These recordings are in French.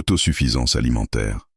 Autosuffisance alimentaire.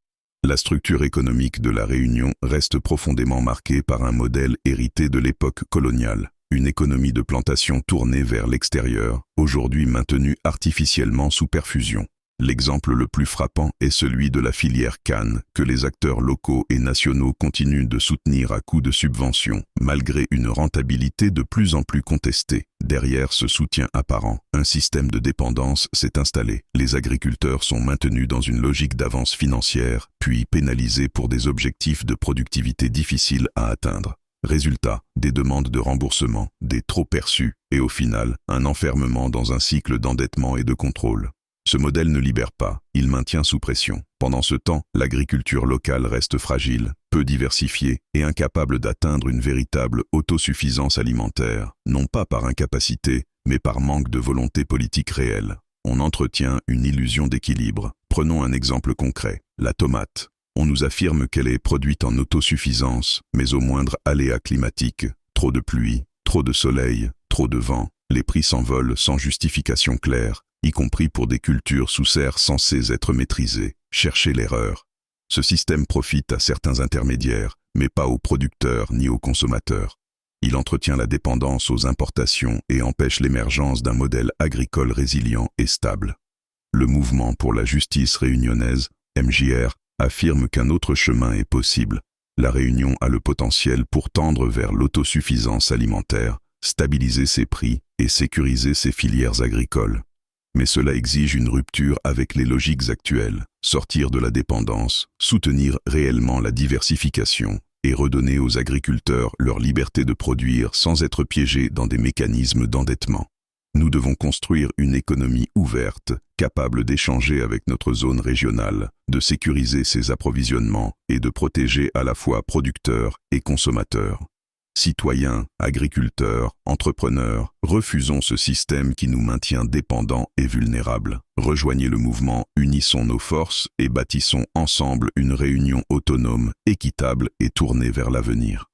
La structure économique de La Réunion reste profondément marquée par un modèle hérité de l'époque coloniale, une économie de plantation tournée vers l'extérieur, aujourd'hui maintenue artificiellement sous perfusion. L'exemple le plus frappant est celui de la filière canne, que les acteurs locaux et nationaux continuent de soutenir à coups de subventions, malgré une rentabilité de plus en plus contestée. Derrière ce soutien apparent, un système de dépendance s'est installé. Les agriculteurs sont maintenus dans une logique d'avance financière, puis pénalisés pour des objectifs de productivité difficiles à atteindre. Résultat, des demandes de remboursement, des trop perçus, et au final, un enfermement dans un cycle d'endettement et de contrôle. Ce modèle ne libère pas, il maintient sous pression. Pendant ce temps, l'agriculture locale reste fragile, peu diversifiée et incapable d'atteindre une véritable autosuffisance alimentaire, non pas par incapacité, mais par manque de volonté politique réelle. On entretient une illusion d'équilibre. Prenons un exemple concret, la tomate. On nous affirme qu'elle est produite en autosuffisance, mais au moindre aléa climatique, trop de pluie, trop de soleil, trop de vent, les prix s'envolent sans justification claire, y compris pour des cultures sous serre censées être maîtrisées. Cherchez l'erreur. Ce système profite à certains intermédiaires, mais pas aux producteurs ni aux consommateurs. Il entretient la dépendance aux importations et empêche l'émergence d'un modèle agricole résilient et stable. Le mouvement pour la justice réunionnaise, MJR, affirme qu'un autre chemin est possible. La Réunion a le potentiel pour tendre vers l'autosuffisance alimentaire, stabiliser ses prix et sécuriser ses filières agricoles. Mais cela exige une rupture avec les logiques actuelles, sortir de la dépendance, soutenir réellement la diversification et redonner aux agriculteurs leur liberté de produire sans être piégés dans des mécanismes d'endettement. Nous devons construire une économie ouverte, capable d'échanger avec notre zone régionale, de sécuriser ses approvisionnements et de protéger à la fois producteurs et consommateurs. Citoyens, agriculteurs, entrepreneurs, refusons ce système qui nous maintient dépendants et vulnérables. Rejoignez le mouvement, unissons nos forces et bâtissons ensemble une Réunion autonome, équitable et tournée vers l'avenir.